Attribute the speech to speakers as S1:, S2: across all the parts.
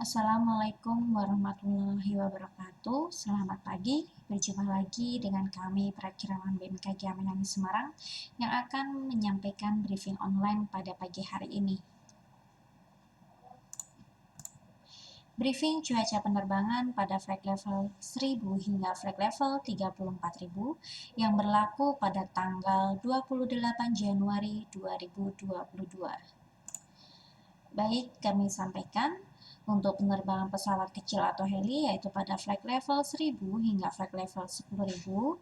S1: Assalamualaikum warahmatullahi wabarakatuh. Selamat pagi, berjumpa lagi dengan kami Perakirawan BMKG Amayani Semarang yang akan menyampaikan briefing online pada pagi hari ini. Briefing cuaca penerbangan pada flight level 1000 hingga flight level 34.000 yang berlaku pada tanggal 28 Januari 2022. Baik, kami sampaikan untuk penerbangan pesawat kecil atau heli yaitu pada flight level 1000 hingga flight level 10.000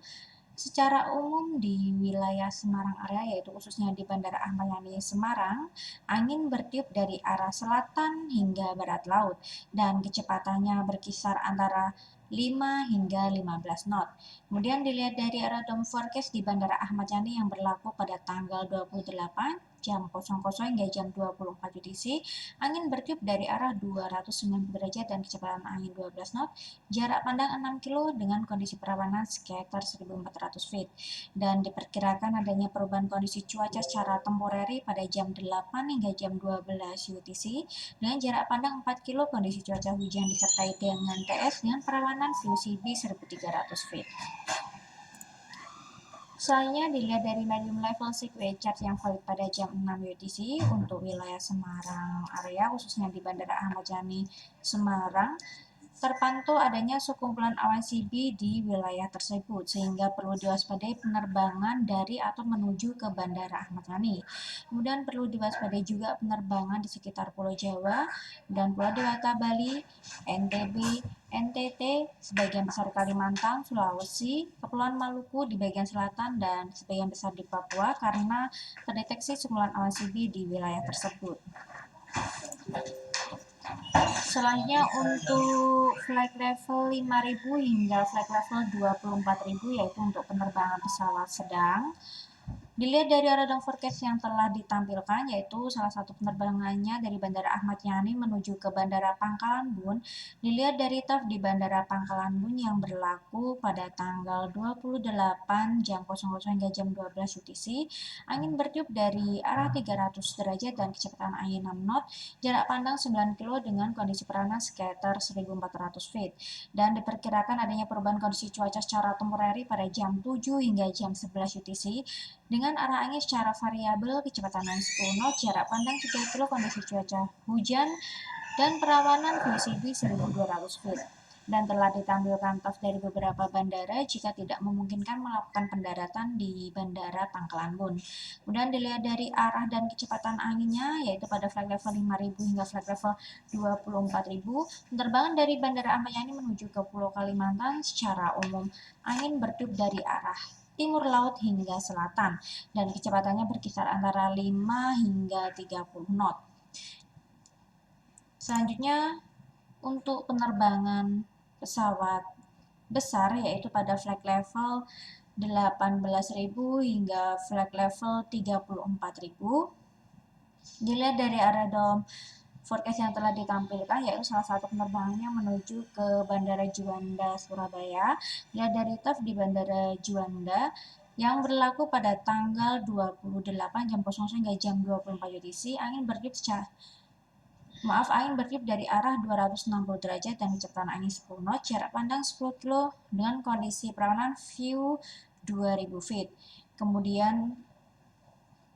S1: secara umum di wilayah Semarang area yaitu khususnya di Bandara Ahmad Yani Semarang, angin bertiup dari arah selatan hingga barat laut dan kecepatannya berkisar antara 5 hingga 15 knot. Kemudian dilihat dari arah dome forecast di Bandara Ahmad Yani yang berlaku pada tanggal 28 jam 00 hingga jam 24 UTC, angin bertiup dari arah 290 derajat dan kecepatan angin 12 knot, jarak pandang 6 kilo dengan kondisi perawanan sekitar 1400 feet. Dan diperkirakan adanya perubahan kondisi cuaca secara temporary pada jam 8 hingga jam 12 UTC dengan jarak pandang 4 kilo, kondisi cuaca hujan disertai dengan TS dengan perawanan VOCB 1300 feet. Selanjutnya dilihat dari medium level sequence chart yang valid pada jam 6 UTC untuk wilayah Semarang area khususnya di Bandara Ahmad Yani Semarang, terpantau adanya sekumpulan awan CB di wilayah tersebut sehingga perlu diwaspadai penerbangan dari atau menuju ke Bandara Ahmad Yani. Kemudian perlu diwaspadai juga penerbangan di sekitar Pulau Jawa dan Pulau Dewata, Bali, NTB, NTT, sebagian besar Kalimantan, Sulawesi, Kepulauan Maluku di bagian selatan dan sebagian besar di Papua karena terdeteksi sekumpulan awan CB di wilayah tersebut. Selanjutnya untuk flight level 5000 hingga flight level 24.000 yaitu untuk penerbangan pesawat sedang. Dilihat dari radar forecast yang telah ditampilkan, yaitu salah satu penerbangannya dari Bandara Ahmad Yani menuju ke Bandara Pangkalan Bun. Dilihat dari TAF di Bandara Pangkalan Bun yang berlaku pada tanggal 28 jam 00 hingga jam 12 UTC, angin bertiup dari arah 300 derajat dan kecepatan angin 6 knot, jarak pandang 9 kilo dengan kondisi perawanan sekitar 1400 feet. Dan diperkirakan adanya perubahan kondisi cuaca secara temporary pada jam 7 hingga jam 11 UTC dengan arah angin secara variabel, kecepatan angin 10 knot, jarak pandang 3 kilo, kondisi cuaca hujan, dan perawanan VOCB 1200 feet. Dan telah ditampilkan TAF dari beberapa bandara jika tidak memungkinkan melakukan pendaratan di Bandara Pangkalan Bun. Kemudian dilihat dari arah dan kecepatan anginnya, yaitu pada flight level 5000 hingga flight level 24.000, penerbangan dari Bandara Ahmad Yani menuju ke Pulau Kalimantan secara umum angin bertiup dari arah timur laut hingga selatan dan kecepatannya berkisar antara 5 hingga 30 knot. Selanjutnya untuk penerbangan pesawat besar yaitu pada flight level 18.000 hingga flight level 34.000. Dilihat dari arah dome forecast yang telah ditampilkan yaitu salah satu penerbangannya menuju ke Bandara Juanda Surabaya. Dilihat dari TAF di Bandara Juanda yang berlaku pada tanggal 28 jam 00 hingga jam 24 UTC, angin bertiup dari arah 260 derajat dan kecepatan angin 10 knot, jarak pandang 10 kilo dengan kondisi perawanan view 2000 feet. Kemudian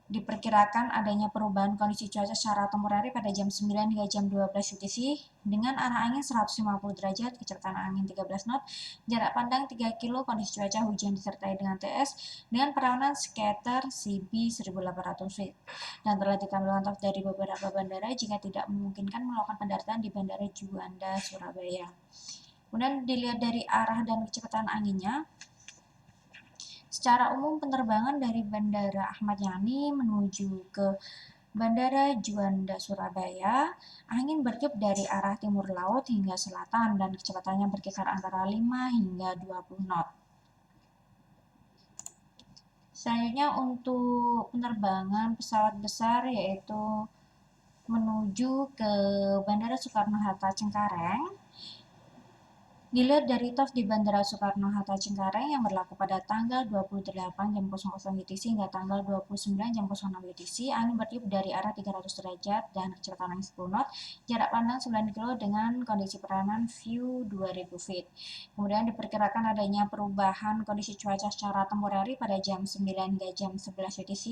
S1: diperkirakan adanya perubahan kondisi cuaca secara temporary pada jam 9 hingga jam 12 UTC dengan arah angin 150 derajat, kecepatan angin 13 knot, jarak pandang 3 kilo, kondisi cuaca hujan disertai dengan TS dengan perawanan scatter CB 1800 feet. Dan telah ditampilkan dari beberapa bandara jika tidak memungkinkan melakukan pendaratan di Bandara Juanda Surabaya. Kemudian dilihat dari arah dan kecepatan anginnya, secara umum penerbangan dari Bandara Ahmad Yani menuju ke Bandara Juanda Surabaya, angin bertiup dari arah timur laut hingga selatan dan kecepatannya berkisar antara 5 hingga 20 knot. Selanjutnya untuk penerbangan pesawat besar yaitu menuju ke Bandara Soekarno-Hatta Cengkareng. Dilihat dari TOF di Bandara Soekarno-Hatta Cengkareng yang berlaku pada tanggal 28 jam 00 WTC hingga tanggal 29 jam 06 WTC, angin bertiup dari arah 300 derajat dan kecepatan angin 10 knot, jarak pandang 9 km dengan kondisi peranan view 2000 feet. Kemudian diperkirakan adanya perubahan kondisi cuaca secara temporary pada jam 9 hingga jam 11 WTC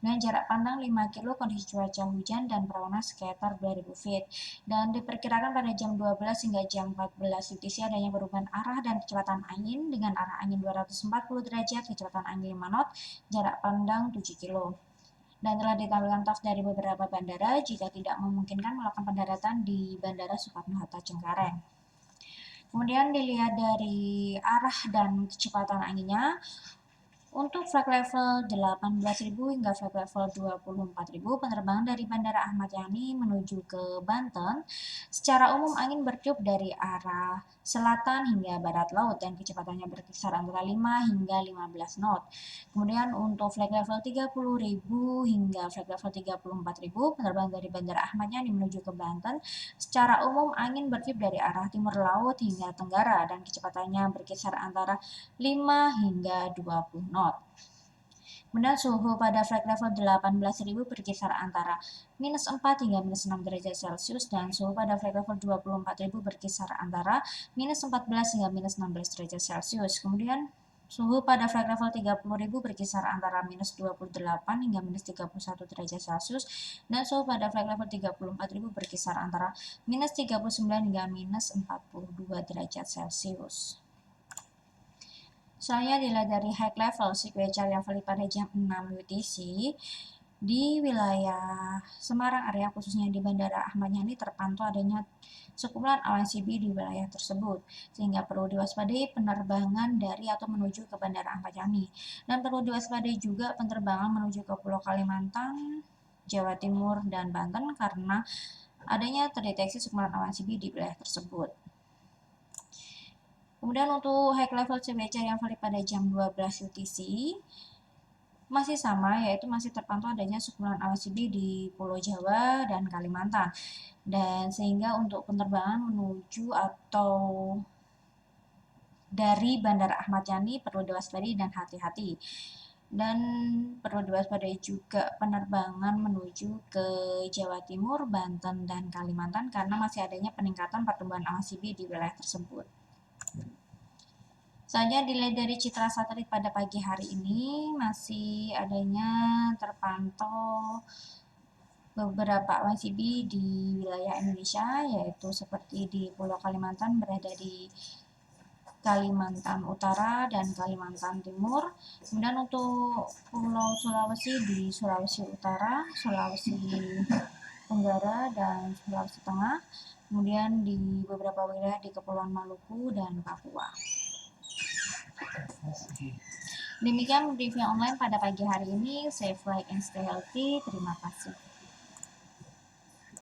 S1: dengan jarak pandang 5 km, kondisi cuaca hujan dan perawanan sekitar 2000 feet. Dan diperkirakan pada jam 12 hingga jam 14 UTC adanya perubahan arah dan kecepatan angin dengan arah angin 240 derajat, kecepatan angin 5 knot, jarak pandang 7 km. Dan telah ditampilkan TOF dari beberapa bandara jika tidak memungkinkan melakukan pendaratan di Bandara Soekarno-Hatta Cengkareng. Kemudian dilihat dari arah dan kecepatan anginnya, untuk flight level 18.000 hingga flight level 24.000, penerbangan dari Bandara Ahmad Yani menuju ke Banten, secara umum angin bertiup dari arah selatan hingga barat laut dan kecepatannya berkisar antara 5 hingga 15 knot. Kemudian untuk flight level 30.000 hingga flight level 34.000, penerbangan dari Bandara Ahmad Yani menuju ke Banten, secara umum angin bertiup dari arah timur laut hingga tenggara dan kecepatannya berkisar antara 5 hingga 20 knot. Kemudian suhu pada flight level 18.000 berkisar antara -4 hingga -6 derajat Celcius dan suhu pada flight level 24.000 berkisar antara -14 hingga -16 derajat Celcius. Kemudian suhu pada flight level 30.000 berkisar antara -28 hingga -31 derajat Celcius dan suhu pada flight level 34.000 berkisar antara -39 hingga -42 derajat Celcius. Soalnya dilihat dari high level signature yang valid pada jam 6 UTC di wilayah Semarang area khususnya di Bandara Ahmad Yani terpantau adanya sekumpulan awan CB di wilayah tersebut sehingga perlu diwaspadai penerbangan dari atau menuju ke Bandara Ahmad Yani dan perlu diwaspadai juga penerbangan menuju ke Pulau Kalimantan, Jawa Timur dan Banten karena adanya terdeteksi sekumpulan awan CB di wilayah tersebut. Kemudian untuk high level CBC yang valid pada jam 12 UTC masih sama, yaitu masih terpantau adanya sekumpulan awan CB di Pulau Jawa dan Kalimantan. Dan sehingga untuk penerbangan menuju atau dari Bandara Ahmad Yani perlu diwaspadai dan hati-hati. Dan perlu diwaspadai juga penerbangan menuju ke Jawa Timur, Banten, dan Kalimantan karena masih adanya peningkatan pertumbuhan awan CB di wilayah tersebut. Selanjutnya dilihat dari citra satelit pada pagi hari ini masih adanya terpantau beberapa awan CB di wilayah Indonesia, yaitu seperti di Pulau Kalimantan berada di Kalimantan Utara dan Kalimantan Timur. Kemudian untuk Pulau Sulawesi di Sulawesi Utara, Sulawesi Tenggara, dan Sulawesi Tengah. Kemudian di beberapa wilayah di Kepulauan Maluku dan Papua. Demikian review online pada pagi hari ini. Safe flight and stay healthy. Terima kasih.